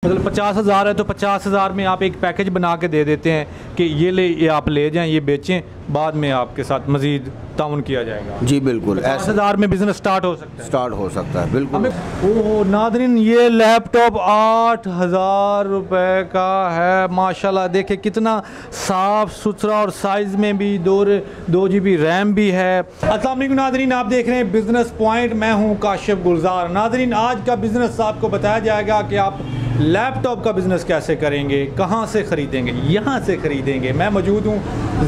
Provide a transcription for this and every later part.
मतलब 50,000 है तो 50,000 में आप एक पैकेज बना के दे देते हैं कि ये आप ले जाएं, ये बेचें, बाद में आपके साथ मज़ीद ताउन किया जाएगा। जी बिल्कुल, 50,000 में बिज़नेस स्टार्ट हो सकता है। स्टार्ट हो सकता है बिल्कुल। ओह नादरीन, ये लैपटॉप 8,000 रुपये का है। माशाल्लाह, देखे कितना साफ़ सुथरा और साइज़ में भी 2 GB रैम भी है। अस्सलाम वालेकुम नादरीन, आप देख रहे हैं बिज़नेस पॉइंट। मैं हूँ काशिफ गुलजार। नादरीन, आज का बिज़नेस आपको बताया जाएगा कि आप लैपटॉप का बिज़नेस कैसे करेंगे, कहाँ से ख़रीदेंगे। यहाँ से ख़रीदेंगे। मैं मौजूद हूँ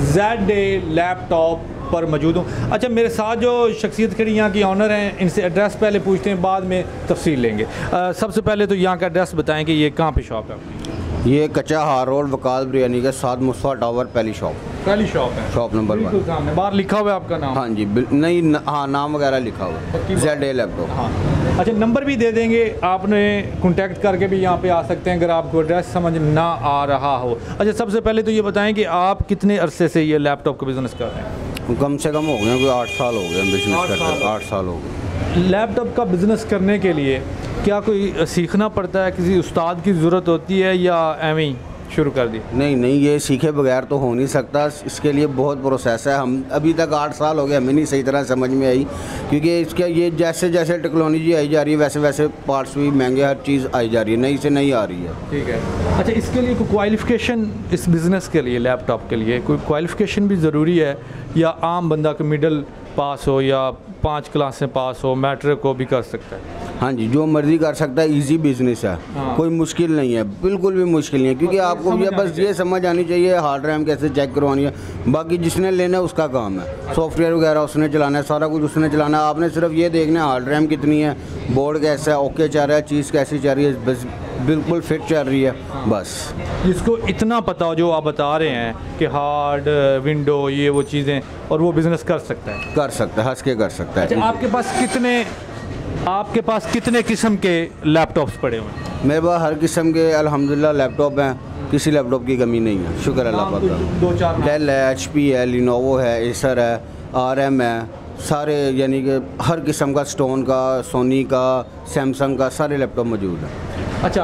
ZA लैपटॉप पर मौजूद हूँ। अच्छा, मेरे साथ जो शख्सियत खड़ी यहाँ की ऑनर हैं, इनसे एड्रेस पहले पूछते हैं, बाद में तफसील लेंगे। सबसे पहले तो यहाँ का एड्रेस बताएं कि ये कहाँ पे शॉप है। ये कच्चा हार रोड वकाल बिरयानी के साथ मुस्तफा टावर पहली शॉप है, शॉप नंबर 1 सामने। बाहर लिखा हुआ है आपका नाम? हाँ जी नहीं हाँ, नाम वगैरह लिखा हुआ है ZA लैपटॉप। हाँ, अच्छा, नंबर भी दे देंगे, आपने कॉन्टैक्ट करके भी यहाँ पे आ सकते हैं अगर आपको एड्रेस समझ ना आ रहा हो। अच्छा, सबसे पहले तो ये बताएं कि आप कितने अरसे से ये लैपटॉप का बिज़नेस कर रहे हैं? कम से कम हो गए कोई 8 साल हो गए बिजनेस करते। 8 साल हो गए। लैपटॉप का बिज़नेस करने के लिए क्या कोई सीखना पड़ता है, किसी उस्ताद की ज़रूरत होती है, या एवं ही शुरू कर दी? नहीं, ये सीखे बगैर तो हो नहीं सकता। इसके लिए बहुत प्रोसेस है। हम अभी तक 8 साल हो गए, हमें नहीं सही तरह समझ में आई, क्योंकि इसके ये जैसे जैसे टेक्नोलॉजी आई जा रही है वैसे वैसे पार्ट्स भी महंगे, हर चीज़ आई जा रही है, नई से नई आ रही है। ठीक है। अच्छा, इसके लिए कोई क्वालिफ़िकेशन, इस बिज़नेस के लिए लैपटॉप के लिए कोई क्वालिफ़िकेशन भी ज़रूरी है, या आम बंदा को मिडिल पास हो या 5 क्लास से पास हो, मैट्रिक को भी कर सकता है? हाँ जी, जो मर्ज़ी कर सकता है। इजी बिज़नेस है। हाँ। कोई मुश्किल नहीं है, बिल्कुल भी मुश्किल नहीं है, क्योंकि आपको ये बस ये समझ आनी चाहिए हार्ड रैम कैसे चेक करवानी है। बाकी जिसने लेना है उसका काम है, सॉफ्टवेयर वगैरह उसने चलाना है, सारा कुछ उसने चलाना है। आपने सिर्फ ये देखना है हार्ड रैम कितनी है, बोर्ड कैसा है, ओके चल रहा है, चीज़ कैसी चल रही है, बस बिल्कुल फिट चल रही है। बस जिसको इतना पता हो जो आप बता रहे हैं कि हार्ड विंडो ये वो चीज़ें, और वो बिज़नेस कर सकता है, हंस के कर सकता है। अच्छा, आपके पास कितने किस्म के लैपटॉप्स पड़े हुए हैं? मेरे पास हर किस्म के अल्हम्दुलिल्लाह लैपटॉप हैं, किसी लैपटॉप की कमी नहीं है, शुक्र अल्लाह पाक का। 2-4 डेल है, HP है, लिनोवो है, एसर है, RM है, सारे यानी कि हर किस्म का, स्टोन का, सोनी का, सैमसंग का, सारे लैपटॉप मौजूद हैं। अच्छा,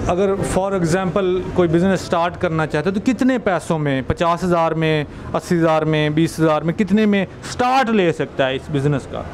अगर फॉर एग्ज़ाम्पल कोई बिज़नेस स्टार्ट करना चाहते हो तो कितने पैसों में, 50,000 में, 80,000 में, 20,000 में, कितने में स्टार्ट ले सकता है इस बिज़नेस का?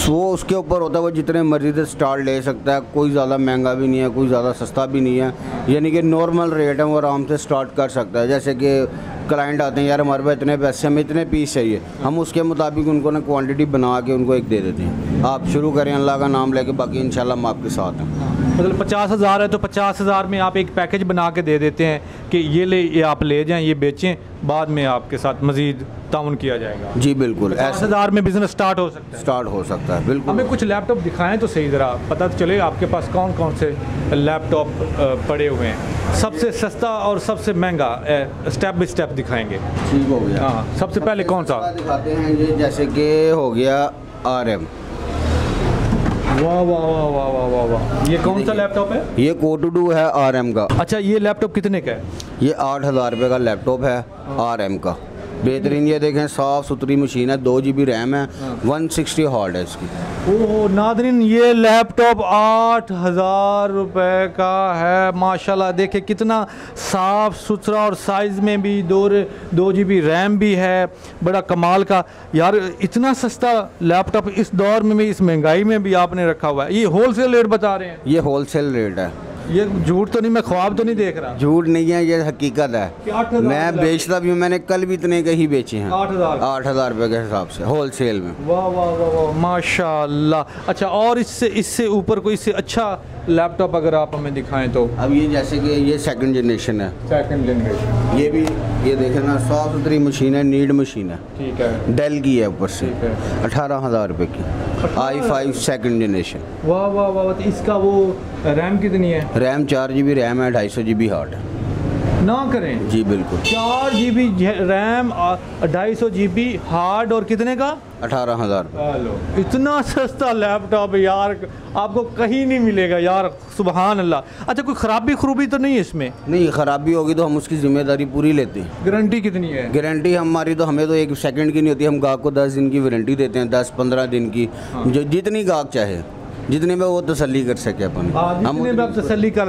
वो उसके ऊपर होता है, वो जितने मर्जी से स्टार्ट ले सकता है। कोई ज़्यादा महंगा भी नहीं है, कोई ज़्यादा सस्ता भी नहीं है, यानी कि नॉर्मल रेट है, वो आराम से स्टार्ट कर सकता है। जैसे कि क्लाइंट आते हैं, यार हमारे पास इतने पैसे, हमें इतने पीस चाहिए, हम उसके मुताबिक उनको ना क्वांटिटी बना के उनको एक दे देते हैं। आप शुरू करें अल्लाह का नाम लेके, बाकी इंशाल्लाह हम आपके साथ हैं। मतलब 50,000 है तो 50,000 में आप एक पैकेज बना के दे देते हैं कि ये आप ले जाएं, ये बेचें, बाद में आपके साथ मज़ीद ताउन किया जाएगा। जी बिल्कुल, 50,000 में बिज़नेस स्टार्ट हो सकता है। बिल्कुल। हमें कुछ लैपटॉप दिखाएं तो सही, ज़रा पता तो चले आपके पास कौन कौन से लैपटॉप पड़े हुए हैं। सबसे सस्ता और सबसे महंगा स्टेप बाई स्टेप दिखाएंगे। ठीक हो गया। हाँ, सबसे पहले कौन सा दिखाते हैं? ये जैसे कि हो गया RM। वाह वाह वाह वाह वाह वाह वाह, ये कौन सा लैपटॉप है? ये Core2 है RM का। अच्छा, ये लैपटॉप कितने का है? ये 8,000 रुपये का लैपटॉप है RM का। बेहतरीन, ये देखें साफ़ सुथरी मशीन है, 2 GB रैम है, 160 हार्ड है इसकी। ओह नादरीन, ये लैपटॉप 8,000 रुपये का है। माशाल्लाह, देखे कितना साफ़ सुथरा और साइज़ में भी 2 GB रैम भी है, बड़ा कमाल का। यार, इतना सस्ता लैपटॉप इस दौर में भी, इस महंगाई में भी आपने रखा हुआ है। ये होलसेल रेट बता रहे हैं? ये होलसेल रेट है। ये झूठ तो नहीं, मैं ख्वाब तो नहीं देख रहा? झूठ नहीं है, ये हकीकत है। मैं बेचता भी हूँ, मैंने कल भी इतने के ही बेचे हैं। 8,000 रुपये के हिसाब से होलसेल में। वाह वाह वाह वाह, माशाल्लाह। अच्छा, और इससे ऊपर कोई इससे अच्छा लैपटॉप अगर आप हमें दिखाएं तो? अब ये जैसे कि ये 2nd जनरेशन है। 2nd generation. ये भी, ये देखें ना, साफ़ सुथरी मशीन है, नीड मशीन है। ठीक है। डेल की है ऊपर से। 18,000 रुपये की। i5 2nd generation. वाह वाह वाह, तो इसका वो रैम कितनी है? रैम 4 GB रैम है, 250 GB हार्ड है। ना करें? जी बिल्कुल। 4 GB रैम, 250 GB हार्ड, और कितने का? 18,000। हेलो, इतना सस्ता लैपटॉप यार आपको कहीं नहीं मिलेगा यार, सुबहान अल्लाह। अच्छा, कोई खराबी तो नहीं है इसमें? नहीं, खराबी होगी तो हम उसकी जिम्मेदारी पूरी लेते हैं। गारंटी कितनी है? गारंटी हमारी तो, हमें तो 1 सेकंड की नहीं होती, हम गाहक को 10 दिन की वारंटी देते हैं, 10-15 दिन की। हाँ। जो जितनी गाहक चाहे। जितने में वो तसल्ली कर सके अपन। जितने में आप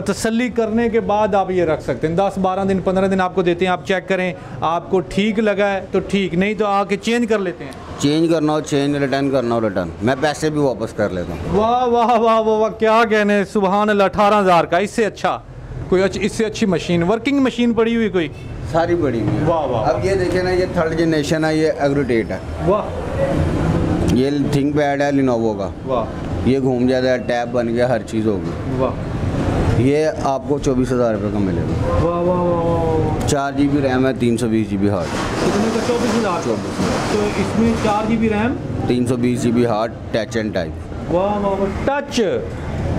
तसल्ली करने के बाद आप ये रख सकते हैं। 10 12 दिन 15 दिन आपको देते हैं, आप चेक करें, आपको ठीक लगा है तो ठीक, नहीं तो आके चेंज कर लेते हैं। चेंज करना हो चेंज, रिटर्न करना हो रिटर्न, मैं पैसे भी वापस कर लेता हूँ। वाह वाह वाह वाह वाह, क्या कहने, सुभान अल्लाह। 18,000 का, इससे अच्छा कोई इससे अच्छी मशीन, वर्किंग मशीन पड़ी हुई कोई सारी बड़ी हुई है। वाह वाह। अब ये देखे ना, ये 3rd जनरेशन है, ये एग्रोटेट है। वाह। ये थिंक पैड है लिनोवो का। वाह। ये घूम जाता है, टैब बन गया, हर चीज़ होगी। वाह। ये आपको 24,000 रुपये का मिलेगा। वाह वाह वाह। 4 GB रैम है, 320 GB हार्ड। कितने का? 24,000। तो इसमें 4 GB RAM, 320 GB hard, touch and type. वाह वाह वाह।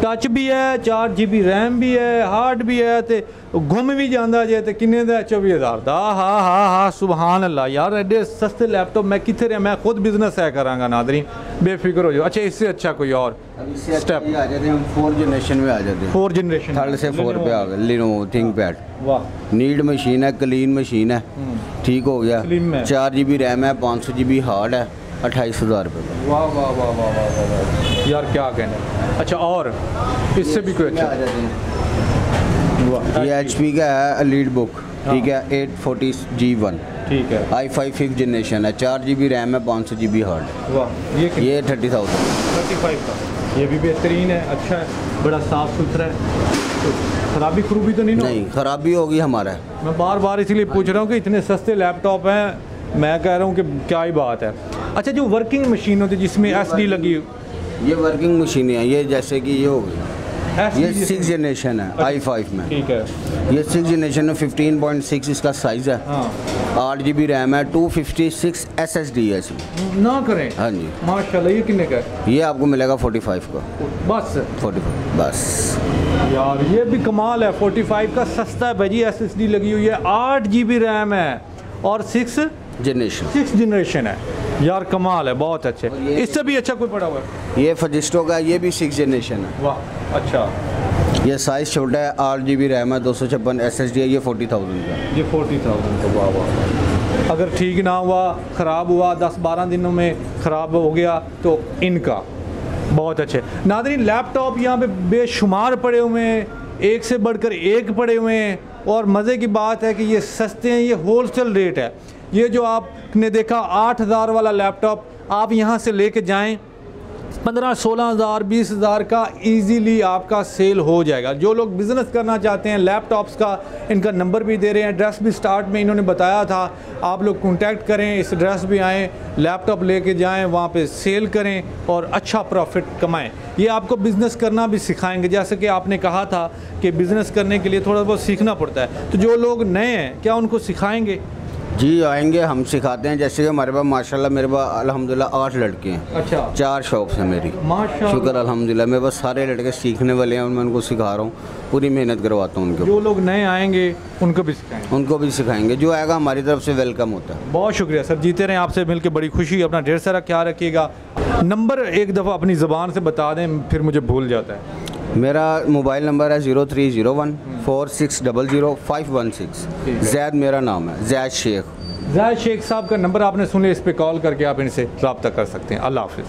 टच भी है, 4 GB रैम भी है, हार्ड भी है, ते घुम भी जाता जे ते किन्ने दा? 24,000 दा। हाँ, सुभान अल्लाह यार, एडे सस्ते लैपटॉप मैं कितने रहा, मैं खुद बिजनेस है करांगा नादरीन, बेफिक्र हो जाओ। अच्छा, इससे अच्छा कोई और स्टेप आ जाते हैं, हम 4th जनरेशन में आ जाते हैं। 4th जनरेशन, 3rd से 4 पे आ गए। Lenovo think pad. वाह। नीड मशीन है, क्लीन मशीन है, ठीक हो गया। Slim है। 4 GB रैम है, 500 GB हार्ड है, 28,000 रुपये का। वाह वाह वाह वाह वाह वाह वाह यार, क्या कहना। अच्छा, और इससे भी कोई अच्छा? आ जाते हैं। ये HP का है, लीड बुक, ठीक है, 840G1, ठीक है। i5 5th जनरेशन है, 4 GB रैम है, 500 GB हार्ड। वाह। ये 30,000। 35 का, ये भी बेहतरीन है, अच्छा है, बड़ा साफ सुथरा है, तो खराबी खरूबी तो नहीं ना? नहीं, खराबी होगी हमारा। मैं बार बार इसलिए पूछ रहा हूँ कि इतने सस्ते लैपटॉप हैं, मैं कह रहा हूँ कि क्या ही बात है। अच्छा, जो वर्किंग मशीन होती है जिसमें SD लगी, ये वर्किंग मशीन है, ये जैसे कि ये होगी, ये SD 6th जनरेशन है i5 में, ठीक है। ये 6th जनरेशन में 15.6 इसका साइज़ है। हाँ। 8 GB रैम है, 256 SSD है इसमें। ना करें। हाँ जी। माशाल्लाह। ये कितने का है? ये आपको मिलेगा 45 का। बस 45 बस। यार, ये भी कमाल है, 45 का सस्ता है भाई। SSD लगी हुई है, 8 GB रैम है और 6th जनरेशन है। यार कमाल है, बहुत अच्छे। इससे भी अच्छा कोई पड़ा हुआ है? ये फजिस्टो का, ये भी 6th जनरेशन है। वाह। अच्छा, ये साइज़ छोटा है, 8 GB रैम है, 256 SSD है, ये 40,000 का। ये 40,000 का। वाह वाह। अगर ठीक ना हुआ, ख़राब हुआ, 10-12 दिनों में ख़राब हो गया तो इनका बहुत अच्छे। नादरीन, लैपटॉप यहाँ पे बेशुमार पड़े हुए हैं, एक से बढ़कर एक पड़े हुए हैं, और मज़े की बात है कि ये सस्ते हैं, ये होलसेल रेट है। ये जो आपने देखा 8,000 वाला लैपटॉप, आप यहाँ से लेके जाएं, 15-16,000 20,000 का इजीली आपका सेल हो जाएगा। जो लोग बिज़नेस करना चाहते हैं लैपटॉप्स का, इनका नंबर भी दे रहे हैं, एड्रेस भी स्टार्ट में इन्होंने बताया था, आप लोग कांटेक्ट करें, इस एड्रेस भी आएँ, लैपटॉप लेके जाएं, वहाँ पे सेल करें और अच्छा प्रॉफिट कमाएं। ये आपको बिज़नेस करना भी सिखाएंगे, जैसे कि आपने कहा था कि बिज़नेस करने के लिए थोड़ा बहुत सीखना पड़ता है, तो जो लोग नए हैं क्या उनको सिखाएँगे? जी आएंगे, हम सिखाते हैं। जैसे कि हमारे पास माशाल्लाह, मेरे पास अल्हम्दुलिल्लाह 8 लड़के हैं। अच्छा। 4 शॉप्स हैं मेरी, माशाल्लाह। शुक्र अल्हम्दुलिल्लाह। मेरे पास सारे लड़के सीखने वाले हैं और मैं उनको सिखा रहा हूँ, पूरी मेहनत करवाता हूँ उनको। जो लोग नए आएंगे उनको भी सिखाएंगे? उनको भी सिखाएंगे, जो आएगा हमारी तरफ से वेलकम होता है। बहुत शुक्रिया सर, जीते रहें, आपसे मिलकर बड़ी खुशी। अपना ढेर सारा ख्याल रखिएगा। नंबर एक दफ़ा अपनी ज़बान से बता दें, फिर मुझे भूल जाता है। मेरा मोबाइल नंबर है 0301 4600 जैद मेरा नाम है, जैद शेख। जायद शेख साहब का नंबर आपने सुन लिया, इस पर कॉल करके आप इनसे रब्ता कर सकते हैं। अल्लाह हाफ़िज़।